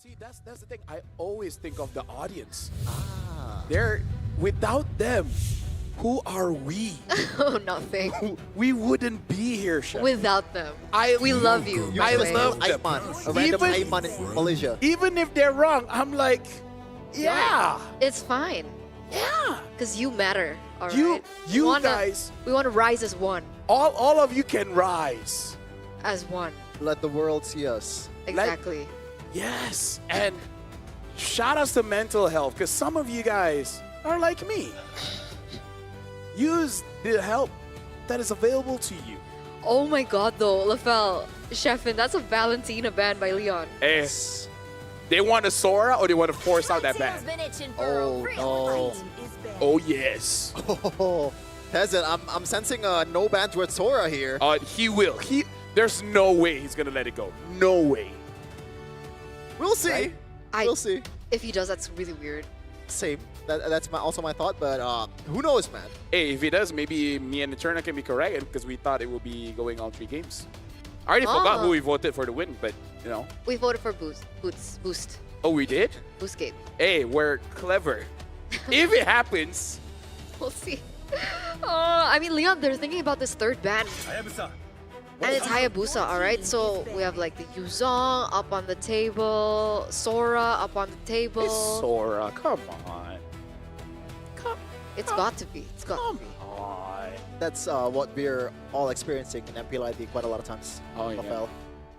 See, that's the thing. I always think of the audience. Ah. They're without them. Who are we? Oh, nothing. We wouldn't be here, Chef. Without them. We love you. I by the way. love them. Ayman, a random Even- Ayman in Malaysia. Even if they're wrong, I'm like, yeah, It's fine. yeah. Because you matter. All right? You We wanna- guys, We want to rise as one. all of you can rise. As one. Let the world see us. Exactly. Yes, and shout outs to mental health, because some of you guys are like me. Use the help that is available to you. Oh my god, though, Lafel. Chefin, that's a Valentina band by Leon. Eh, they want a Sora or they want to force out that ban? Oh, no. Oh yes. Oh, Peasant, I'm sensing a no ban towards Sora here. He will. There's no way he's gonna let it go. No way. We'll see. Right? We'll see. If he does, that's really weird. Same. That's also my thought, but who knows, man? Hey, if he does, maybe me and Eterna can be correct because we thought it would be going all 3 games. I already forgot who we voted for the win, but you know. We voted for Boost. Oh, we did? Boostgate. Hey, we're clever. If it happens, We'll see. I mean, Leon, they're thinking about this third ban. And it's Hayabusa, alright? So we have like the Yuzong up on the table, Sora up on the table. it's Sora. Come on. It's got to be. It's got Come to be. on. That's what we're all experiencing in MPLID quite a lot of times. Oh, yeah. Rafael,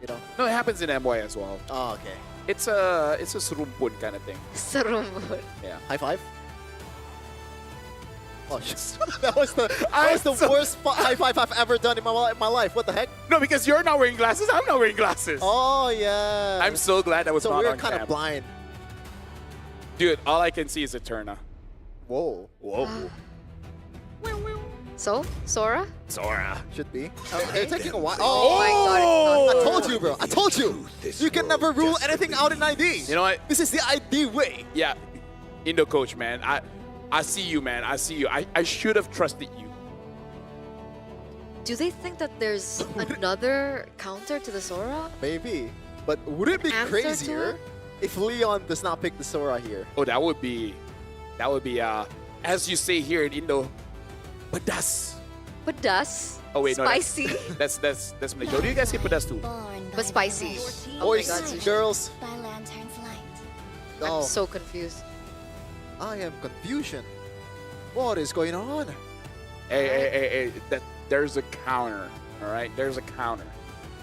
you know? No, it happens in MY as well. Oh, okay. It's a surumpun kind of thing. Sarumbun. Yeah. High five? Oh, shit. that was the worst high five I've ever done in my life. What the heck? No, because you're not wearing glasses. I'm not wearing glasses. Oh, yeah. I'm so glad that was so not we're on kind cam. of blind. Dude, all I can see is Eterna. Whoa. Whoa. So, Sora? Sora. Should be. They're taking a while. Oh my god, it's I not told you, bro. I told you. You can never rule anything out in ID. You know what? This is the ID way. Yeah. Indo coach, man. I see you, man. I see you. I should have trusted you. Do they think that there's another counter to the Sora? Maybe. But would it be Answer to crazier it? if Leon does not pick the Sora here? Oh, that would be, as you say here in Indo, pedas. But does. Oh wait, Spicy. no, that's Malaysia. Do you guys say pedas too? But spicy. Oh my Boys, god, Sushi. girls, By Lantern's light. I'm oh, so confused. I am confusion. What is going on? Hey, there's a counter. All right, there's a counter.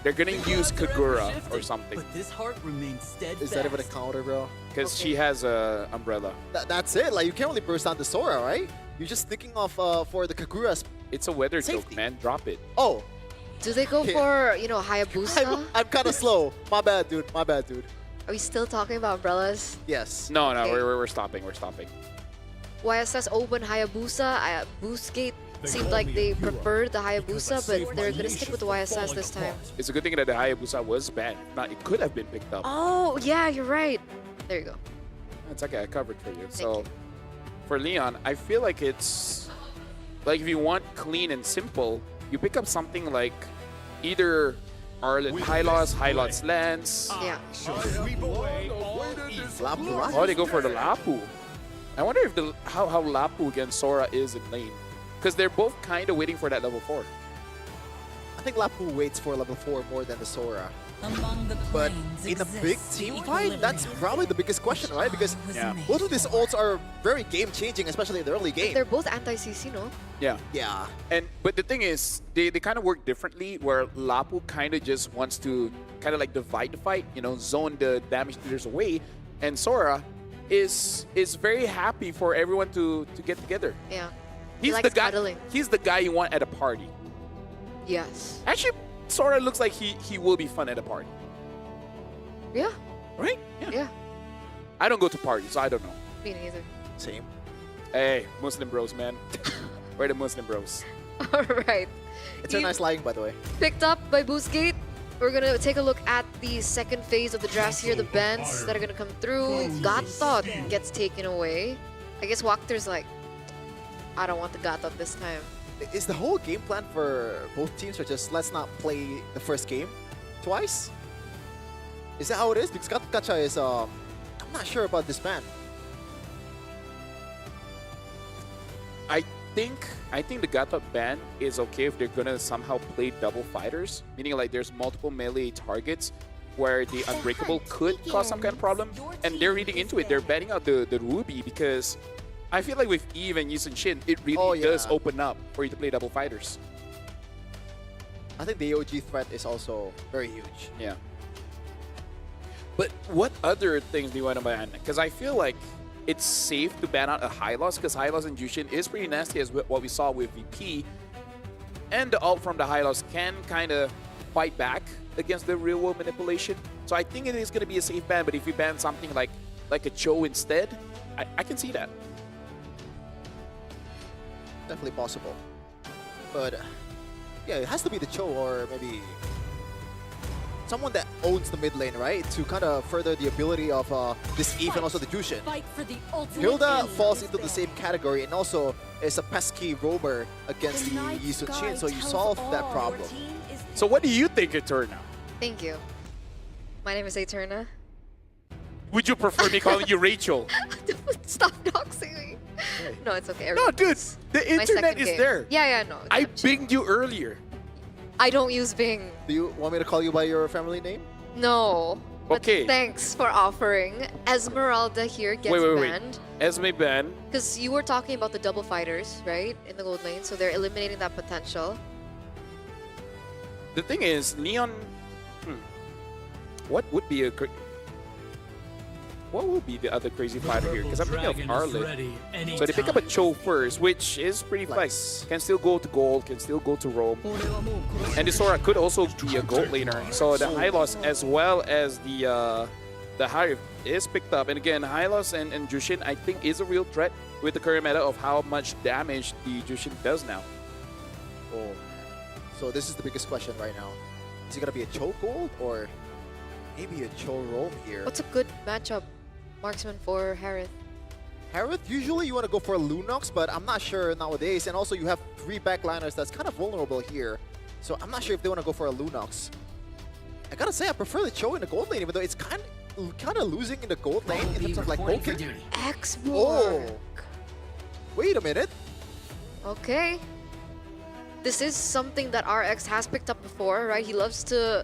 They're gonna use Kagura or something But this heart remains steadfast. Is that even a counter, bro? because she has a umbrella. That's it. Like, you can't really burst down the Sora, right? You're just thinking of for the Kagura. It's a weather Safety. joke, man. Drop it. Oh, Do they go Yeah. for, you know, Hayabusa? I'm kind of slow. My bad, dude. My bad, dude. Are we still talking about umbrellas? Yes. No, Okay. we're stopping. We're stopping. YSS open Hayabusa. Boostgate seemed like they preferred the Hayabusa, but they're gonna stick with the YSS this time. It's a good thing that the Hayabusa was banned. If not, it could have been picked up. Oh, yeah, you're right. There you go. It's okay. I covered for you. Thank So, you. for Leon, I feel like it's like if you want clean and simple, you pick up something like either Arlen Hylos Lance. Yeah. Lapu. Oh, they go for the Lapu. I wonder if how Lapu against Sora is in lane. Because they're both kind of waiting for that level 4. I think Lapu waits for level 4 more than the Sora. Among the But plains in a big exists team the fight, that's equilibrium. probably the biggest question, right? Because Yeah. both of these ults are very game-changing, especially in the early game. They're both anti-CC, no? Yeah. Yeah. But the thing is, they kind of work differently where Lapu kind of just wants to kind of like divide the fight, you know, zone the damage dealers away. And Sora is very happy for everyone to get together. Yeah. He's likes the guy. cuddling. He's the guy you want at a party. Yes. Actually, Sora looks like he will be fun at a party, Yeah. right? Yeah. I don't go to parties, so I don't know. Me neither. Same. Hey, Muslim bros, man. We're the Muslim bros. All right. It's a nice lying, by the way. Picked up by Boostgate. We're gonna take a look at the second phase of the drafts here, the bans that are gonna come through. God Thought gets taken away. I guess Wakter's like, I don't want the God Thought this time. Is the whole game plan for both teams or just let's not play the first game twice? Is that how it is? Because Gacha is, I'm not sure about this ban. I think the Gata ban is okay if they're gonna somehow play double fighters, meaning like there's multiple melee targets where the Unbreakable could cause some kind of problem, and they're reading into it. They're banning out the Ruby because I feel like with Eve and Yusun Shin, it really does open up for you to play double fighters. I think the AOG threat is also very huge. Yeah. But what other things do you want to ban? Because I feel like it's safe to ban out a high loss because high loss in Jushin is pretty nasty as what we saw with VP. And the ult from the high loss can kind of fight back against the real world manipulation. So I think it is going to be a safe ban, but if you ban something like a Cho instead, I can see that. Definitely possible. But yeah, it has to be the Cho or maybe someone that owns the mid lane, right? To kind of further the ability of this Eve and also the Jushin. Hilda falls into the same category and also is a pesky roamer against the Yisun Shin, so you solve that problem. So what do you think, Eterna? Thank you. My name is Eterna. Would you prefer me calling you Rachel? Stop doxing me. No, it's okay. No, dude, the My internet second is game. there. Yeah, no. I binged you earlier. I don't use Bing. Do you want me to call you by your family name? No. But Okay. thanks for offering. Esmeralda here gets banned. Esme ban. Because you were talking about the double fighters, right? In the gold lane. So they're eliminating that potential. The thing is, Neon. What would be what would be the other crazy fighter here? Because I'm thinking of Arlen. So they pick up a Cho first, which is pretty flex. Can still go to gold, can still go to Rome. And the Sora could also be a gold laner. So the Hylos as well as the Hive is picked up. And again, Hylos and Jushin I think is a real threat with the current meta of how much damage the Jushin does now. Oh. So this is the biggest question right now. Is it going to be a Cho gold or maybe a Cho Rome here? What's a good matchup, marksman, for Harith? Harith, usually you want to go for a Lunox, but I'm not sure nowadays. And also you have 3 backliners that's kind of vulnerable here. So I'm not sure if they want to go for a Lunox. I gotta say, I prefer the Cho in the gold lane, even though it's kind of losing in the gold lane in terms of like poking. Export. Oh! Wait a minute. Okay. This is something that RX has picked up before, right? He loves to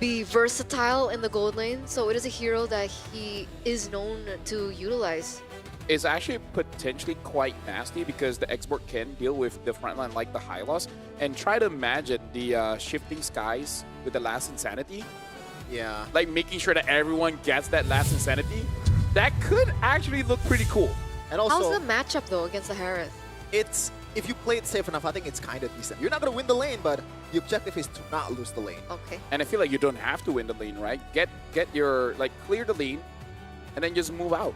be versatile in the gold lane, so it is a hero that he is known to utilize. It's actually potentially quite nasty because the export can deal with the frontline like the Hylos and try to imagine the shifting skies with the last insanity. Yeah. Like making sure that everyone gets that last insanity. That could actually look pretty cool. And also, how's the matchup though against the Harith? it's if you play it safe enough, I think it's kind of decent. You're not going to win the lane, but the objective is to not lose the lane. Okay. And I feel like you don't have to win the lane, right? Get your, like, clear the lane and then just move out,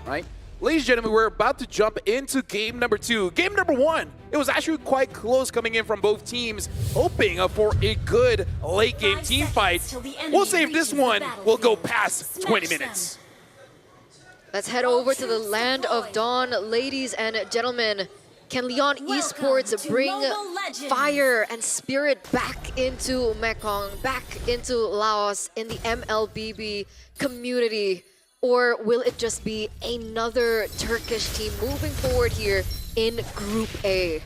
right? Ladies and gentlemen, we're about to jump into game number 2. Game number 1, it was actually quite close coming in from both teams, hoping for a good late game team fight. We'll see if this one will go past 20 minutes. Let's head over to the land of Dawn, ladies and gentlemen. Can Leon Esports bring fire and spirit back into Mekong, back into Laos in the MLBB community? Or will it just be another Turkish team moving forward here in Group A?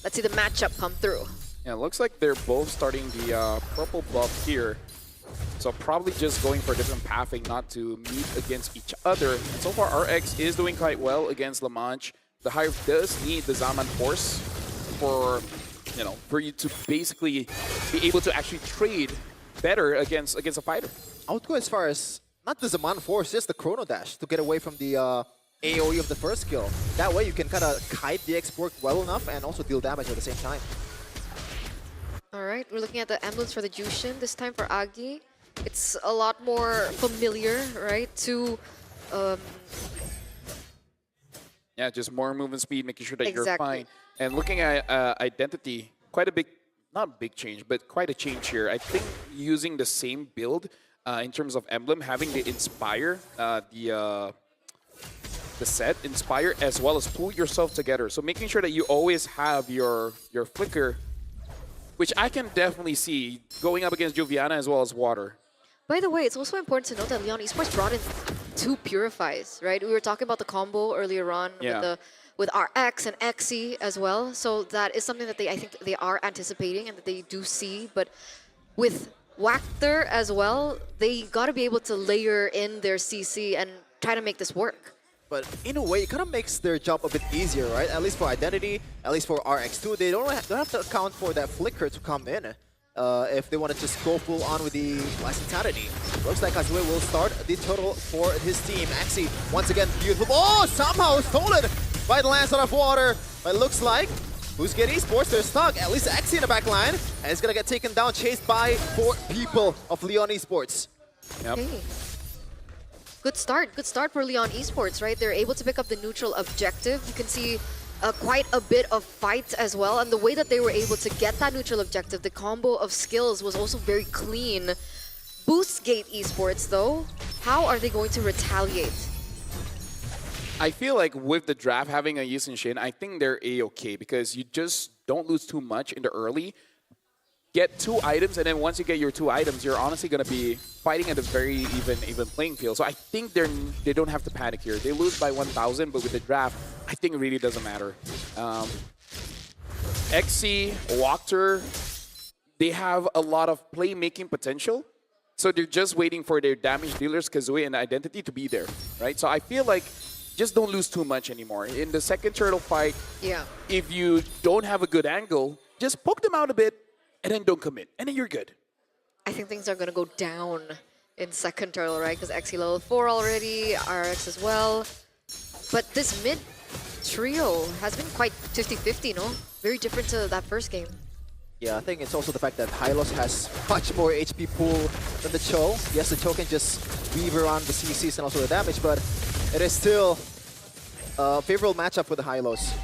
Let's see the matchup come through. Yeah, it looks like they're both starting the purple buff here. So probably just going for a different pathing, not to meet against each other. So far, RX is doing quite well against La Manche. The Hive does need the Zaman Force for you to basically be able to actually trade better against a fighter. I would go as far as not the Zaman Force, just the Chrono Dash to get away from the AoE of the first skill. That way you can kind of kite the export well enough and also deal damage at the same time. All right, we're looking at the emblems for the Jushin, this time for Agi. It's a lot more familiar, right, to... Yeah, just more movement speed, making sure that you're Exactly. fine. And looking at identity, quite a big, not a big change, but quite a change here. I think using the same build in terms of emblem, having the Inspire, the set, Inspire, as well as pull yourself together. So making sure that you always have your flicker, which I can definitely see going up against Joviana as well as Water. By the way, it's also important to note that Leon Esports brought in 2 Purifies, right? We were talking about the combo earlier on with RX and XE as well. So that is something that I think they are anticipating and that they do see. But with Wactor as well, they got to be able to layer in their CC and try to make this work. But in a way, it kind of makes their job a bit easier, right? At least for Identity, at least for RX2, they don't have to account for that flicker to come in. If they want to just go full on with the Insanity. Looks like Kazue will start the total for his team. Axie, once again, beautiful. Oh, somehow stolen by the Lance out of water. But it looks like Boostgate Esports, they're stuck. At least Axie in the back line. And it's going to get taken down, chased by 4 people of Leon Esports. Yep. Okay. Good start for Leon Esports, right? They're able to pick up the neutral objective. You can see quite a bit of fights as well, and the way that they were able to get that neutral objective, the combo of skills was also very clean. Boostgate Esports, though, how are they going to retaliate? I feel like with the draft having a Yi Shin, I think they're A-okay because you just don't lose too much in the early. Get 2 items, and then once you get your 2 items, you're honestly going to be fighting at a very even playing field. So I think they don't have to panic here. They lose by 1,000, but with the draft, I think it really doesn't matter. XC, Wactor, they have a lot of playmaking potential. So they're just waiting for their damage dealers, Kazue and Identity, to be there, right? So I feel like just don't lose too much anymore. In the second turtle fight, if you don't have a good angle, just poke them out a bit, and then don't commit, and then you're good. I think things are going to go down in second turtle, right? Because XE level 4 already, RX as well. But this mid trio has been quite 50-50, no? Very different to that first game. Yeah, I think it's also the fact that Hylos has much more HP pool than the Cho. Yes, the Cho can just weave around the CCs and also the damage, but it is still a favorable matchup for the Hylos.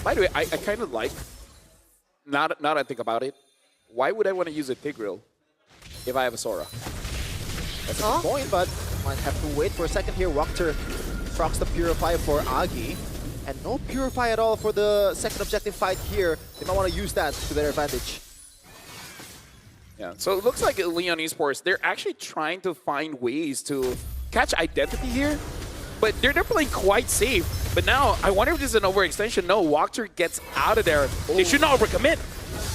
By the way, I kind of like, now that I think about it, why would I want to use a Tigreal if I have a Sora? That's a good point, but might have to wait for a second here. Wactor procs the Purify for Agi. And no Purify at all for the second objective fight here. They might want to use that to their advantage. Yeah, so it looks like Leon Esports, they're actually trying to find ways to catch Identity here, but they're playing quite safe. But now, I wonder if this is an overextension. No, Wactor gets out of there. They should not overcommit.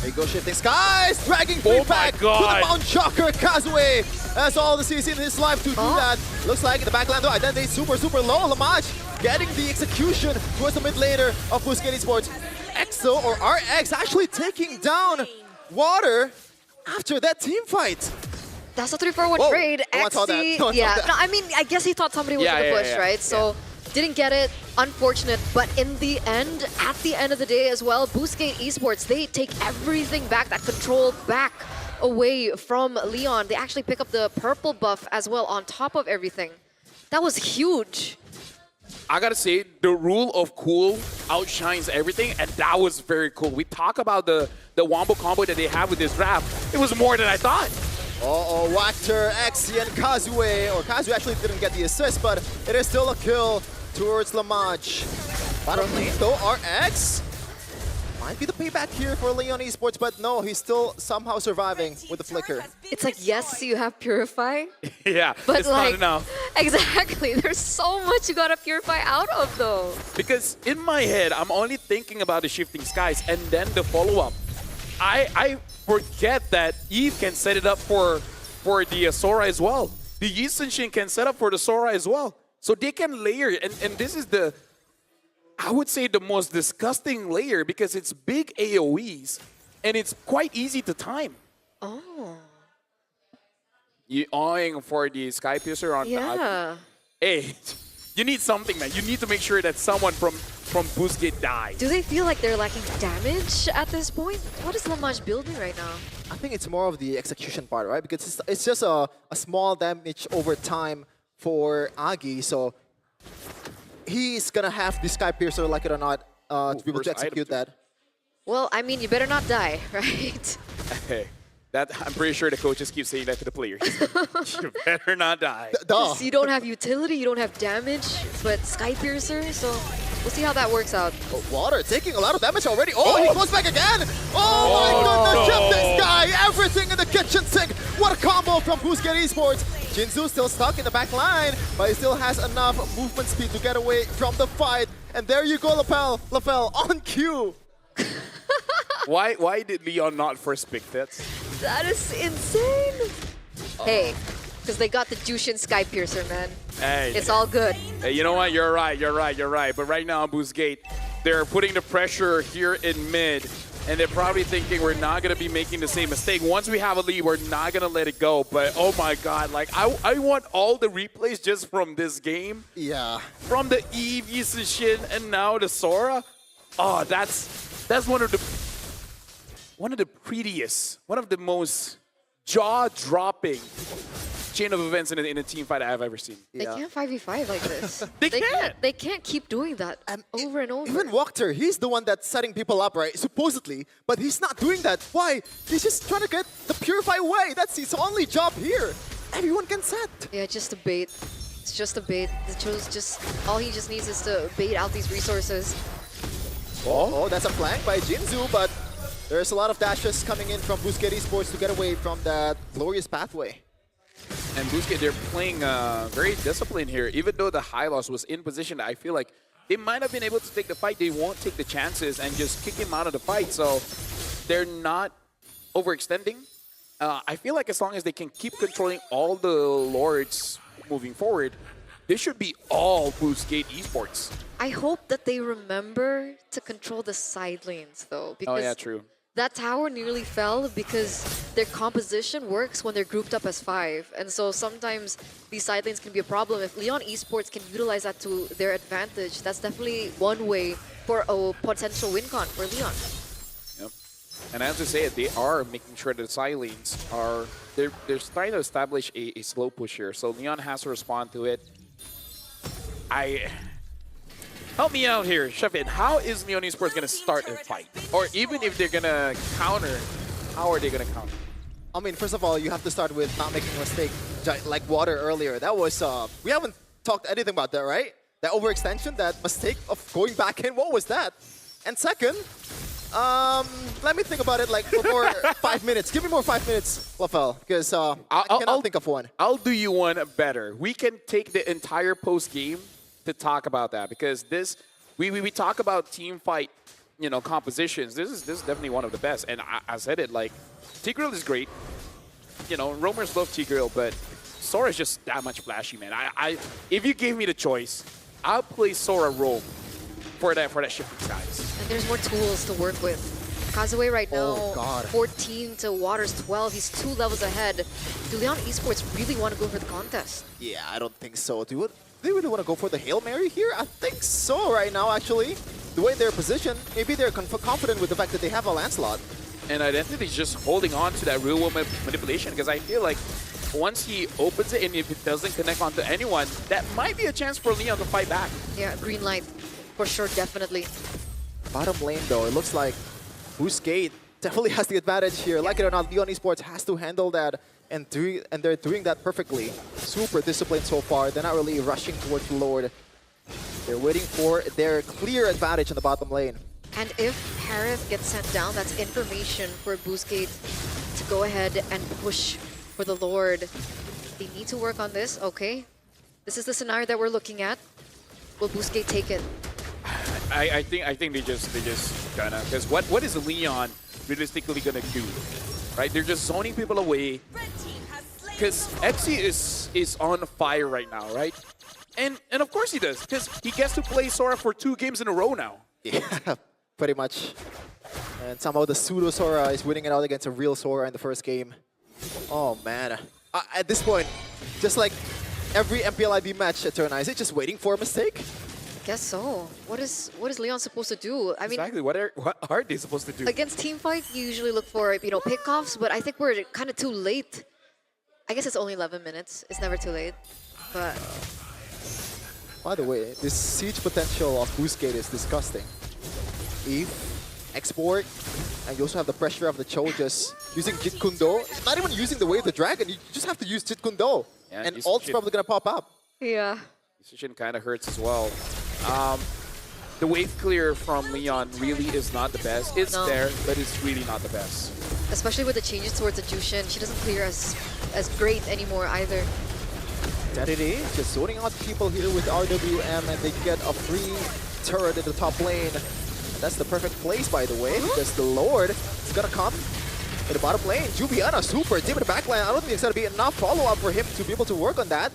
There you go, Shifting Skies, dragging free back to the Mount Shocker, Kazue. That's all the CC in his life to do that. Looks like in the backline though, Identity super low. Lamaj getting the execution towards the mid laner of Boostgate Esports. EXO or RX actually taking down Water after that team fight. That's a 3-4-1 trade. XC, no, I mean, I guess he thought somebody was going to push, right? So didn't get it. Unfortunate. But in the end, at the end of the day as well, Boostgate Esports, they take everything back, that control back away from Leon. They actually pick up the purple buff as well on top of everything. That was huge. I gotta say, the rule of cool outshines everything, and that was very cool. We talk about the Wombo combo that they have with this draft. It was more than I thought. Uh-oh, Wactor, Axie, and Kazue. Or Kazue actually didn't get the assist, but it is still a kill towards Lamaj. Bottom lane though, RX might be the payback here for Leon Esports, but no, he's still somehow surviving with the flicker. It's like, yes, you have Purify. Yeah, but it's like, not enough. Exactly, there's so much you gotta Purify out of though. Because in my head, I'm only thinking about the Shifting Skies and then the follow-up. I forget that Eve can set it up for the Sora as well. The Yi Shin can set up for the Sora as well. So they can layer, and this is the, I would say, the most disgusting layer because it's big AoEs and it's quite easy to time. Oh. You eyeing for the Sky Piercer on the Hey, you need something, man. You need to make sure that someone from Boostgate dies. Do they feel like they're lacking damage at this point? What is Lamaj building right now? I think it's more of the execution part, right? Because it's just a small damage over time for Agi, so he's gonna have the Sky Piercer, like it or not, to be able to execute that. Well, I mean, you better not die, right? Hey, that I'm pretty sure the coaches keep saying that to the players. You better not die. You don't have utility, you don't have damage, but Sky Piercer, so We'll see how that works out. But Water taking a lot of damage already. Oh, he goes back again. Oh my goodness, Jeff, this guy. Everything in the kitchen sink. What a combo from Boostgate Esports. Jinzu still stuck in the back line, but he still has enough movement speed to get away from the fight. And there you go, Lafell on cue. Why did Leon not first pick that? That is insane. Hey, because they got the Jushin Sky Piercer, man. Hey, It's all good. hey, you know what? You're right. But right now, Boostgate, they're putting the pressure here in mid, and they're probably thinking we're not going to be making the same mistake. Once we have a lead, we're not going to let it go. But oh my God, like I want all the replays just from this game. Yeah. From the Eve, Shin, and now the Sora. Oh, that's one of the prettiest, one of the most jaw-dropping chain of events in a team fight I've ever seen. They can't 5v5 like this. They can't. They can't keep doing that over and over. Even Walker, he's the one that's setting people up, right? Supposedly, but he's not doing that. Why? He's just trying to get the Purify away. That's his only job here. Everyone can set. Yeah, just a bait. It's just a bait. All he just needs is to bait out these resources. Oh, that's a flank by Jinzu, but there's a lot of dashes coming in from Boostgate Esports to get away from that glorious pathway. And Boostgate, they're playing very disciplined here. Even though the high loss was in position, I feel like they might have been able to take the fight. They won't take the chances and just kick him out of the fight. So they're not overextending. I feel like as long as they can keep controlling all the lords moving forward, this should be all Boostgate Esports. I hope that they remember to control the side lanes, though. Because Oh yeah, true. that tower nearly fell because their composition works when they're grouped up as 5. And so sometimes these side lanes can be a problem. If Leon Esports can utilize that to their advantage, that's definitely one way for a potential win con for Leon. Yep. And as I say, they are making sure that the side lanes are they're trying to establish a slow push here. So Leon has to respond to it. Help me out here, Shefin. How is Leon Esports going to start a fight? Or even if they're going to counter, how are they going to counter? I mean, first of all, you have to start with not making a mistake like Water earlier. That was, we haven't talked anything about that, right? That overextension, that mistake of going back in, what was that? And second, let me think about it like for more 5 minutes. Give me more 5 minutes, Lafell, because I cannot think of one. I'll do you one better. We can take the entire post game to talk about that because this we talk about team fight, compositions. This is definitely one of the best. And I said it, like Tigreal is great. Roamers love Tigreal, but Sora is just that much flashy, man. If you gave me the choice, I'll play Sora Roam for that shifting skies. And there's more tools to work with. Kazuya right now, 14 to Water's 12. He's 2 levels ahead. Do Leon Esports really want to go for the contest? Yeah, I don't think so. Do they really want to go for the Hail Mary here? I think so right now, actually. The way they're positioned, maybe they're confident with the fact that they have a Lancelot. And Identity's just holding on to that real world manipulation because I feel like once he opens it and if it doesn't connect onto anyone, that might be a chance for Leon to fight back. Yeah, green light. For sure, definitely. Bottom lane, though, it looks like Boostgate definitely has the advantage here. Like it or not, Leon Esports has to handle that, and they're doing that perfectly. Super disciplined so far. They're not really rushing towards the Lord. They're waiting for their clear advantage in the bottom lane. And if Harith gets sent down, that's information for Boostgate to go ahead and push for the Lord. They need to work on this, okay? This is the scenario that we're looking at. Will Boostgate take it? I think they just gonna, because what is Leon realistically gonna do, right? They're just zoning people away because Etsy is on fire right now, right? And of course he does, because he gets to play Sora for 2 games in a row now. Yeah, pretty much. And somehow the pseudo Sora is winning it out against a real Sora in the first game. Oh man, at this point, just like every MPLIB match at Turn is it just waiting for a mistake? Guess so. What is Leon supposed to do? I mean, Exactly. What are they supposed to do? against teamfight, you usually look for pickoffs, but I think we're kind of too late. I guess it's only 11 minutes. It's never too late. But By the way, this siege potential of Boostgate is disgusting. Eve, Esport, and you also have the pressure of the Cho just using Jit Kundo. Not even using the Wave of the Dragon, you just have to use Jit Kundo. Yeah, and use ult's Jit. probably gonna pop up. yeah, Decision kind of hurts as well. the wave clear from Leon really is not the best. It's No. there, but it's really not the best. Especially with the changes towards the Jushin, she doesn't clear as great anymore either. Identity just sorting out people here with RWM, and they get a free turret in the top lane. And that's the perfect place, by the way, because the Lord is gonna come in the bottom lane. Juviana super deep in the back lane. I don't think it's gonna be enough follow-up for him to be able to work on that.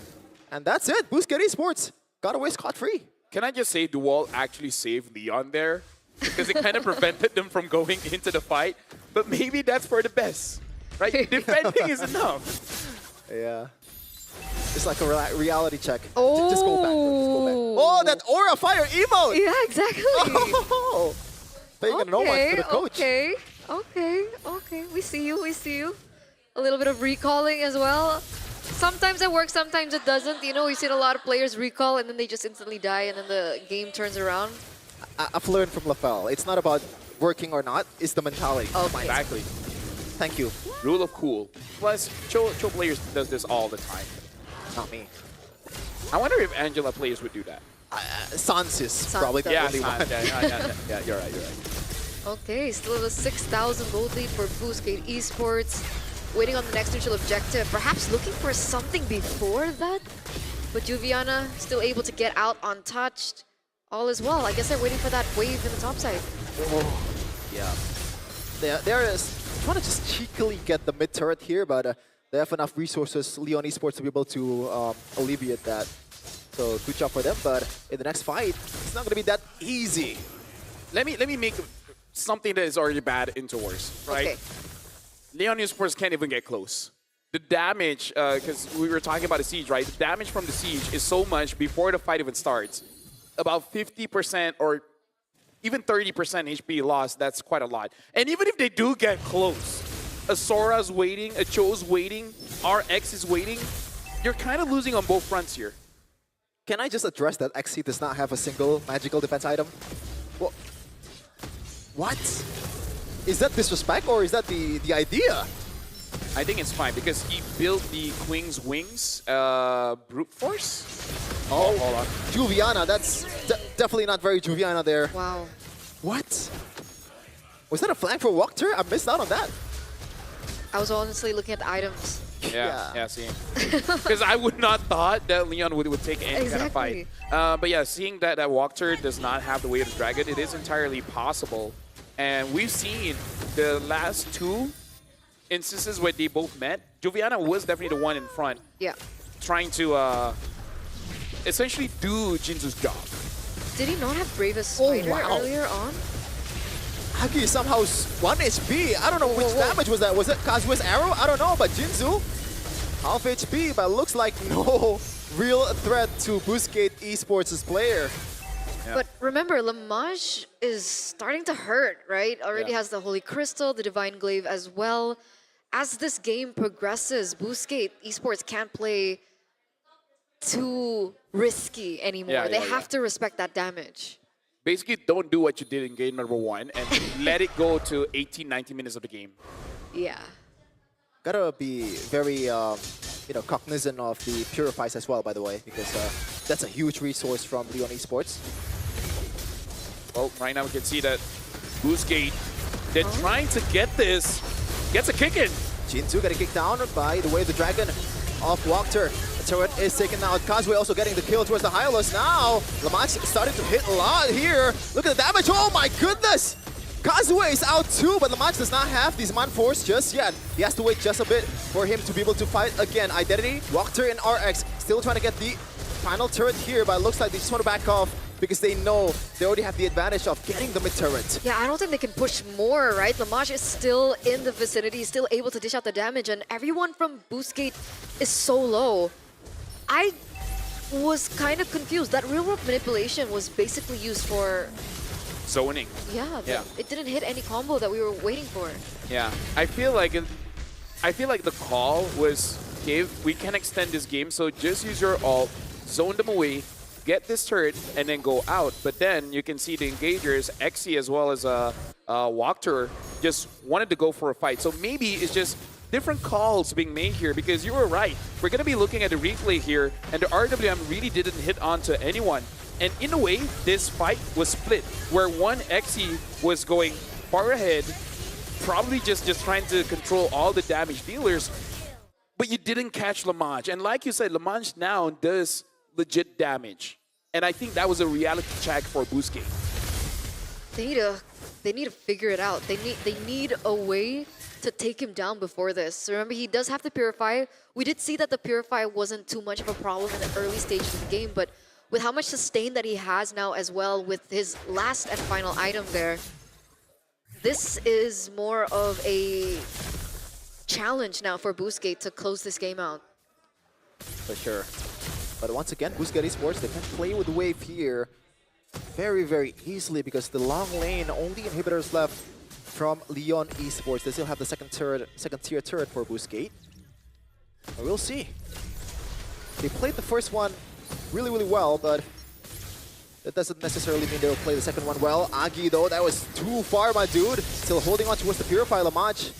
And that's it. Boostgate Esports got away scot-free. Can I just say the wall actually saved Leon there? Because it kind of prevented them from going into the fight. But maybe that's for the best, right? Defending is enough. Yeah. It's like a reality check. Oh. Just go back. Just go back. Oh, that aura fire emote! Yeah, exactly. Oh, paying no mind for the coach. Okay. We see you. A little bit of recalling as well. Sometimes it works, sometimes it doesn't. You know, we've seen a lot of players recall and then they just instantly die and then the game turns around. I've learned from Lafel. It's not about working or not, it's the mentality. Okay. Exactly. Thank you. Rule of cool. Plus, Cho players does this all the time. Not me. I wonder if Angela players would do that. Sans is probably the Yeah, only one. yeah, you're right. Okay, still a 6,000 gold lead for Boostgate Esports. Waiting on the next neutral objective, perhaps looking for something before that. But Juviana still able to get out untouched. All is well. I guess they're waiting for that wave in the top side. Oh, yeah. They're trying to just cheekily get the mid turret here, but they have enough resources, Leon Esports, to be able to alleviate that. So good job for them, but in the next fight, it's not going to be that easy. Let me make something that is already bad into worse, right? Okay. Leon Esports can't even get close. The damage, because we were talking about the siege, right? The damage from the siege is so much before the fight even starts. About 50% or even 30% HP loss, that's quite a lot. And even if they do get close, a Sora's waiting, a Cho's waiting, RX is waiting, you're kind of losing on both fronts here. Can I just address that XC does not have a single magical defense item? Well, what? Is that disrespect or is that the idea? I think it's fine because he built the Queen's Wings brute force. Oh, hold on. Juviana, that's definitely not very Juviana there. Wow. What? Was that a flank for Walker? I missed out on that. I was honestly looking at the items. Yeah, same. Because I would not thought that Leon would take any kind of fight. But yeah, seeing that Walker does not have the weight of the dragon, it is entirely possible. And we've seen the last two instances where they both met. Juviana was definitely the one in front. Yeah. Trying to essentially do Jinzu's job. Did he not have Bravest Spider earlier on? Hagi somehow 1 HP. I don't know which damage was that. Was it Kazuya's arrow? I don't know, but Jinzu, half HP, but looks like no real threat to Boostgate Esports' player. Yeah. But remember, Lamage is starting to hurt, right? Already Yeah. has the Holy Crystal, the Divine Glaive as well. As this game progresses, Boostgate Esports can't play too risky anymore. Yeah, they yeah, have to respect that damage. Basically, don't do what you did in game number 1 and let it go to 18, 19 minutes of the game. Yeah. Gotta be very, cognizant of the purifies as well, by the way, because that's a huge resource from Leon Esports. Well, right now we can see that Boostgate, they're trying to get this. Gets a kick in. Jinzu getting kicked down by the way the dragon of Walker. The turret is taken out. Kazuya also getting the kill towards the Hylos. Now, Lamach starting to hit a lot here. Look at the damage. Oh my goodness! Kazuya is out too, but Lamach does not have this man force just yet. He has to wait just a bit for him to be able to fight again. Identity, Walker and RX still trying to get the final turret here, but it looks like they just want to back off because they know they already have the advantage of getting the mid-turret. Yeah, I don't think they can push more, right? Lamage is still in the vicinity, still able to dish out the damage, and everyone from Boostgate is so low. I was kind of confused. That real-world manipulation was basically used for... Zoning. Yeah, it didn't hit any combo that we were waiting for. Yeah, I feel like the call was, we can extend this game, so just use your ult, zone them away, get this turret, and then go out. But then you can see the engagers, Xe as well as Walker, just wanted to go for a fight. So maybe it's just different calls being made here, because you were right. We're going to be looking at the replay here, and the RWM really didn't hit onto anyone. And in a way, this fight was split, where one Xe was going far ahead, probably just trying to control all the damage dealers, but you didn't catch Lamage. And like you said, Lamage now does legit damage. And I think that was a reality check for Boostgate. They need to figure it out. They need a way to take him down before this. Remember, he does have the Purify. We did see that the Purify wasn't too much of a problem in the early stages of the game, but with how much sustain that he has now as well with his last and final item there, this is more of a challenge now for Boostgate to close this game out. For sure. But once again, Boostgate Esports, they can play with Wave here very, very easily because the long lane, only inhibitors left from Leon Esports. They still have the second tier turret for Boostgate. But we'll see. They played the first one really, really well, but that doesn't necessarily mean they'll play the second one well. Agi, though, that was too far, my dude. Still holding on towards the Purify Lamage.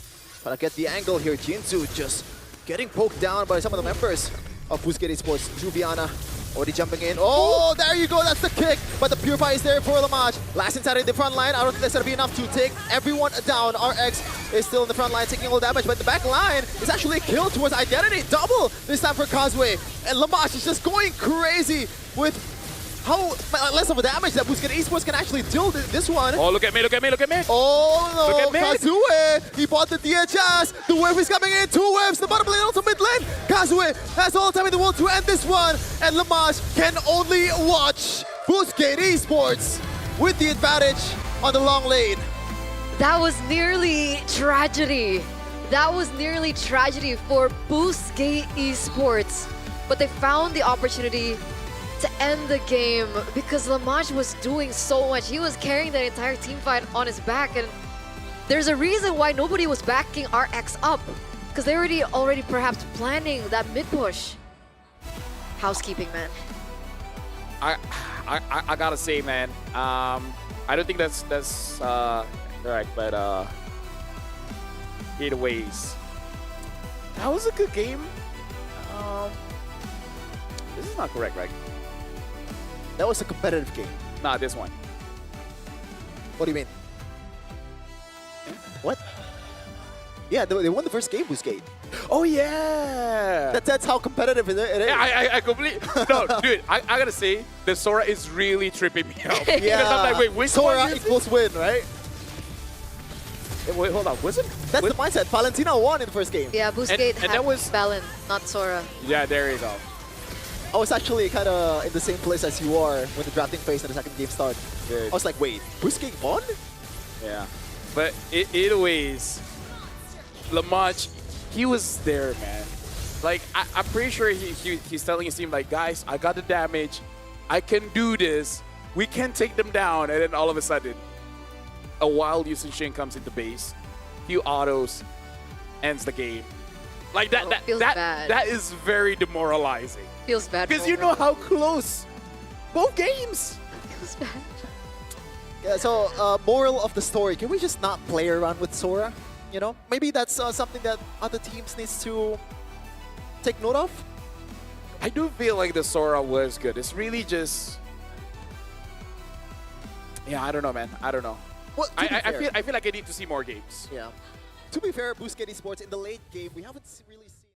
But I get the angle here. Jinzu just getting poked down by some of the members of Boostgate Esports. Juviana already jumping in. Oh, there you go. That's the kick. But the Purify is there for Lamage. Last inside in the front line. I don't think that's going to be enough to take everyone down. RX is still in the front line taking all damage. But the back line is actually a kill towards Identity. Double this time for Causeway. And Lamage is just going crazy with how less of a damage that Boostgate Esports can actually deal this one. Oh, look at me, look at me, look at me. Oh no, Look at me. Kazue, he bought the DHS. The wave is coming in, 2 waves, the bottom lane, also mid lane. Kazue has all the time in the world to end this one. And Lamage can only watch Boostgate Esports with the advantage on the long lane. That was nearly tragedy. That was nearly tragedy for Boostgate Esports. But they found the opportunity to end the game because Lamage was doing so much. He was carrying the entire team fight on his back, and there's a reason why nobody was backing RX up because they already perhaps planning that mid push. Housekeeping, man. I gotta say, man, I don't think that's correct, but either ways, that was a good game. This is not correct, right? That was a competitive game. Nah, this one. What do you mean? What? Yeah, they won the first game, Boostgate. Oh yeah. That's how competitive it is. Yeah, I completely. No, dude, I gotta say, the Sora is really tripping me out. Yeah. Because I'm like, wait, which Sora one is equals win, right? it? Wait, hold on. Was it? That's the mindset. Valentina won in the first game. Yeah, Boostgate and had that was- Balin, not Sora. Yeah, there you go. I was actually kind of in the same place as you are when the drafting phase and the second game started. Dude. I was like, wait, Boostgate won? Yeah. But either ways, Lamage, he was there, man. Like, I'm pretty sure he's telling his team, like, guys, I got the damage. I can do this. We can take them down. And then all of a sudden, a wild Yusin Shin comes into base. Few autos, ends the game. Like, Feels bad. that is very demoralizing. Feels bad. Because for you him. know how close both games. Feels bad. Yeah, so moral of the story, can we just not play around with Sora? You know, maybe that's something that other teams needs to take note of. I do feel like the Sora was good. It's really just... Yeah, I don't know, man. I don't know. Well, to be fair, I feel like I need to see more games. yeah. To be fair, Boostgate Esports in the late game, we haven't really